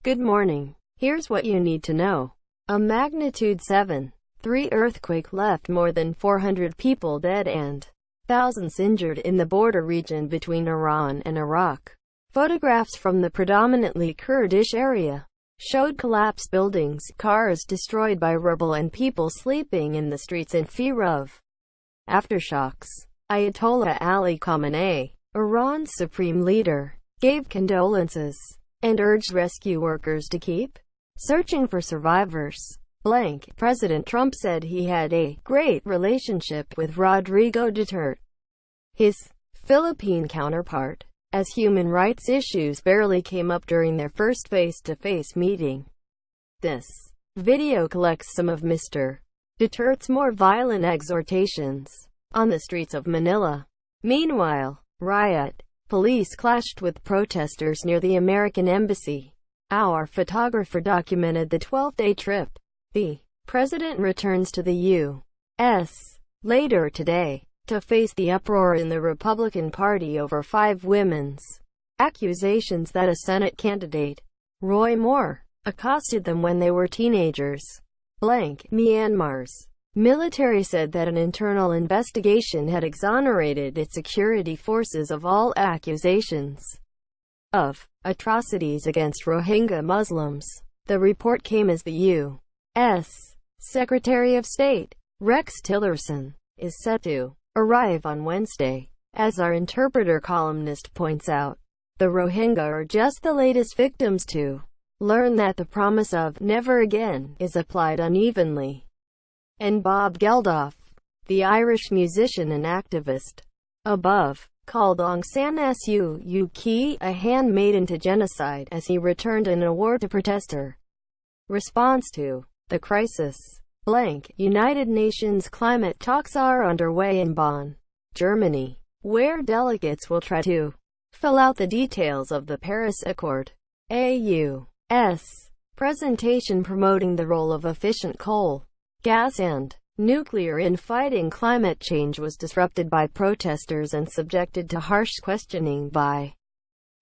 Good morning. Here's what you need to know. A magnitude 7.3 earthquake left more than 400 people dead and thousands injured in the border region between Iran and Iraq. Photographs from the predominantly Kurdish area showed collapsed buildings, cars destroyed by rubble, and people sleeping in the streets in fear of aftershocks. Ayatollah Ali Khamenei, Iran's supreme leader, gave condolences and urged rescue workers to keep searching for survivors. President Trump said he had a great relationship with Rodrigo Duterte, his Philippine counterpart, as human rights issues barely came up during their first face-to-face meeting. This video collects some of Mr. Duterte's more violent exhortations on the streets of Manila. Meanwhile, police clashed with protesters near the American embassy. Our photographer documented the 12-day trip. The president returns to the U.S. later today to face the uproar in the Republican Party over 5 women's accusations that a Senate candidate, Roy Moore, accosted them when they were teenagers. Myanmar's military said that an internal investigation had exonerated its security forces of all accusations of atrocities against Rohingya Muslims. The report came as the U.S. Secretary of State, Rex Tillerson, is set to arrive on Wednesday. As our interpreter columnist points out, the Rohingya are just the latest victims to learn that the promise of never again is applied unevenly. And Bob Geldof, the Irish musician and activist above, called Aung San Suu Kyi a handmaiden to genocide as he returned an award to protest her response to the crisis. United Nations climate talks are underway in Bonn, Germany, where delegates will try to fill out the details of the Paris Accord. A U.S. presentation promoting the role of efficient coal, gas and nuclear in fighting climate change was disrupted by protesters and subjected to harsh questioning by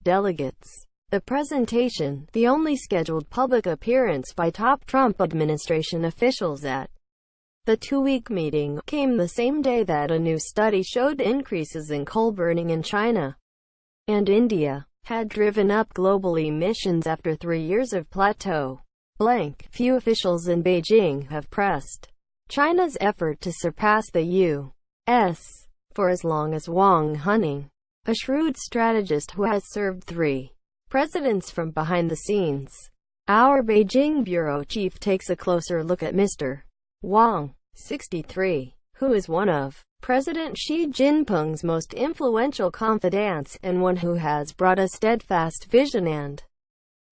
delegates. The presentation, the only scheduled public appearance by top Trump administration officials at the 2-week meeting, came the same day that a new study showed increases in coal burning in China and India had driven up global emissions after 3 years of plateau. Few officials in Beijing have pressed China's effort to surpass the U.S. for as long as Wang Huning, a shrewd strategist who has served 3 presidents from behind the scenes. Our Beijing bureau chief takes a closer look at Mr. Wang, 63, who is one of President Xi Jinping's most influential confidants, and one who has brought a steadfast vision and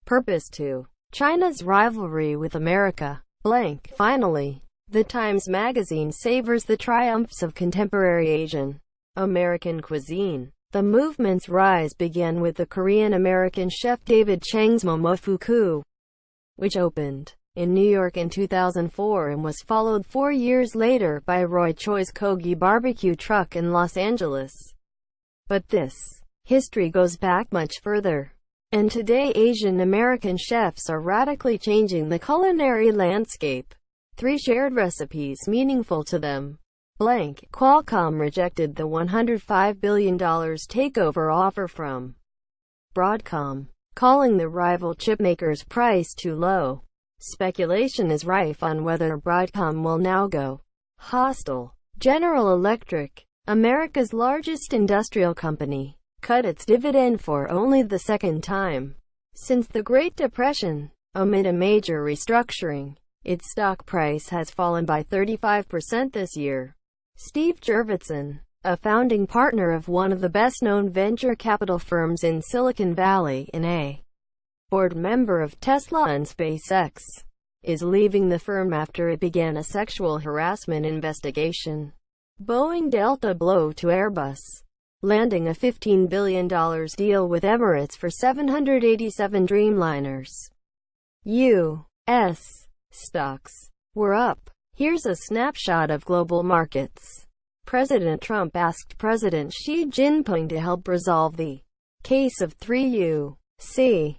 purpose to China's rivalry with America. Finally, The Times magazine savors the triumphs of contemporary Asian American cuisine. The movement's rise began with the Korean-American chef David Chang's Momofuku, which opened in New York in 2004 and was followed 4 years later by Roy Choi's Kogi barbecue truck in Los Angeles. But this history goes back much further. And today Asian American chefs are radically changing the culinary landscape. 3 shared recipes meaningful to them. Qualcomm rejected the $105 billion takeover offer from Broadcom, calling the rival chipmaker's price too low. Speculation is rife on whether Broadcom will now go hostile. General Electric, America's largest industrial company, cut its dividend for only the 2nd time since the Great Depression. Amid a major restructuring, its stock price has fallen by 35% this year. Steve Jurvetson, a founding partner of one of the best-known venture capital firms in Silicon Valley and a board member of Tesla and SpaceX, is leaving the firm after it began a sexual harassment investigation. Boeing dealt a blow to Airbus, landing a $15 billion deal with Emirates for 787 Dreamliners. U.S. stocks were up. Here's a snapshot of global markets. President Trump asked President Xi Jinping to help resolve the case of 3 U.C.L.A.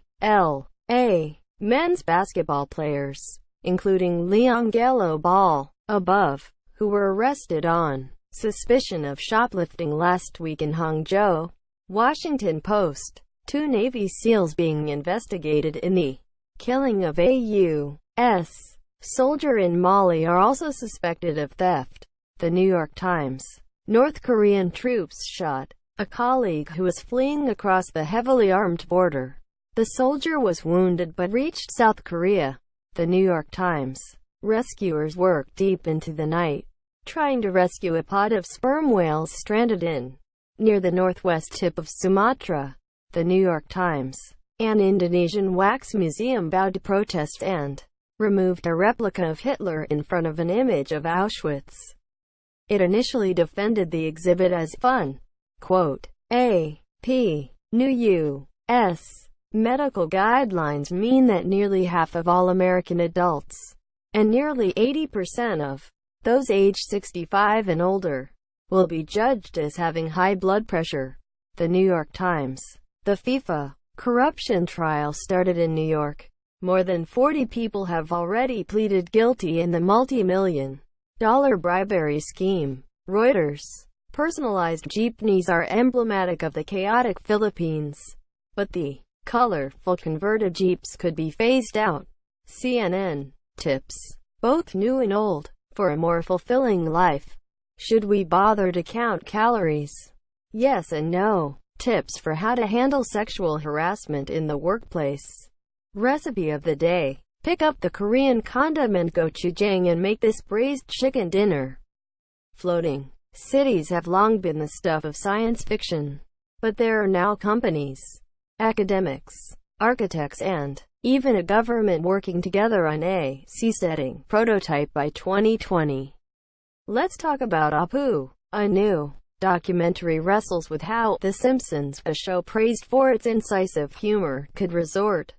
men's basketball players, including Leon Gallo Ball, above, who were arrested on suspicion of shoplifting last week in Hangzhou. Washington Post. 2 Navy SEALs being investigated in the killing of a U.S. soldier in Mali are also suspected of theft. The New York Times. North Korean troops shot a colleague who was fleeing across the heavily armed border. The soldier was wounded but reached South Korea. The New York Times. Rescuers worked deep into the night, trying to rescue a pod of sperm whales stranded near the northwest tip of Sumatra. The New York Times. An Indonesian wax museum bowed to protests and removed a replica of Hitler in front of an image of Auschwitz. It initially defended the exhibit as fun. Quote, A.P. New U.S. medical guidelines mean that nearly half of all American adults, and nearly 80% of those aged 65 and older, will be judged as having high blood pressure. The New York Times. The FIFA corruption trial started in New York. More than 40 people have already pleaded guilty in the multi-million-dollar bribery scheme. Reuters. Personalized jeepneys are emblematic of the chaotic Philippines, but the colorful converted jeeps could be phased out. CNN. Tips, both new and old, for a more fulfilling life. Should we bother to count calories? Yes and no. Tips for how to handle sexual harassment in the workplace. Recipe of the day. Pick up the Korean condiment gochujang and make this braised chicken dinner. Floating cities have long been the stuff of science fiction, but there are now companies, academics, architects and even a government working together on a sea-setting prototype by 2020. Let's talk about Apu. A new documentary wrestles with how The Simpsons, a show praised for its incisive humor, could resort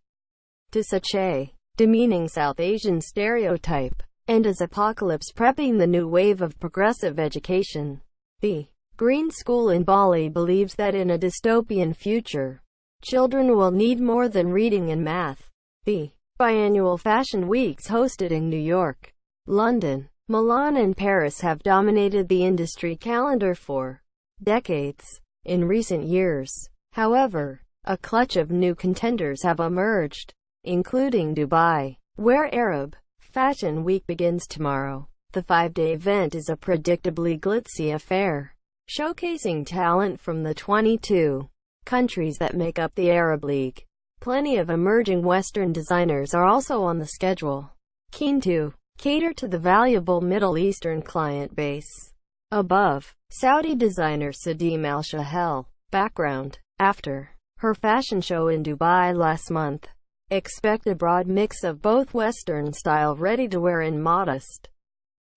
to such a demeaning South Asian stereotype, and is apocalypse prepping the new wave of progressive education. The Green School in Bali believes that in a dystopian future, children will need more than reading and math. The biannual fashion weeks hosted in New York, London, Milan and Paris have dominated the industry calendar for decades. In recent years, however, a clutch of new contenders have emerged, including Dubai, where Arab Fashion Week begins tomorrow. The 5-day event is a predictably glitzy affair, showcasing talent from the 22 countries that make up the Arab League. Plenty of emerging Western designers are also on the schedule, keen to cater to the valuable Middle Eastern client base. Above, Saudi designer Sadim Al-Shahel. Background. After her fashion show in Dubai last month, expect a broad mix of both Western-style ready-to-wear and modest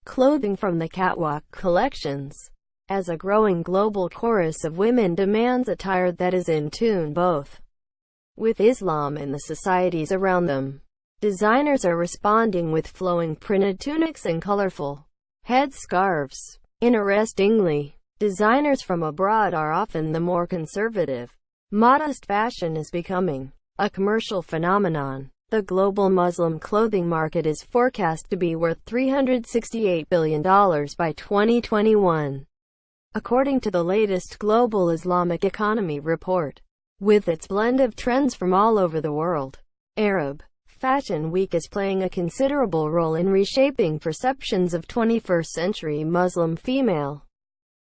clothing from the catwalk collections, as a growing global chorus of women demands attire that is in tune both with Islam and the societies around them. Designers are responding with flowing printed tunics and colorful headscarves. Interestingly, designers from abroad are often the more conservative. Modest fashion is becoming a commercial phenomenon. The global Muslim clothing market is forecast to be worth $368 billion by 2021, according to the latest Global Islamic Economy report. With its blend of trends from all over the world, Arab Fashion Week is playing a considerable role in reshaping perceptions of 21st-century Muslim female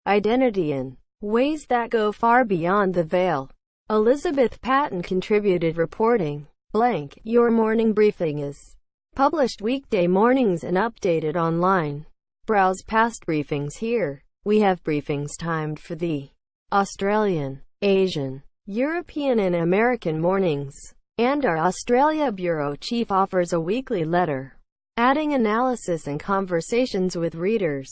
identity in ways that go far beyond the veil. Elizabeth Patton contributed reporting. Blank. Your morning briefing is published weekday mornings and updated online. Browse past briefings here. We have briefings timed for the Australian, Asian, European and American mornings, and our Australia Bureau Chief offers a weekly letter, adding analysis and conversations with readers.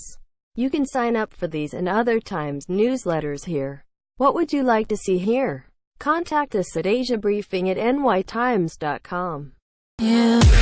You can sign up for these and other Times newsletters here. What would you like to see here? Contact us at asiabriefing@nytimes.com. Yeah.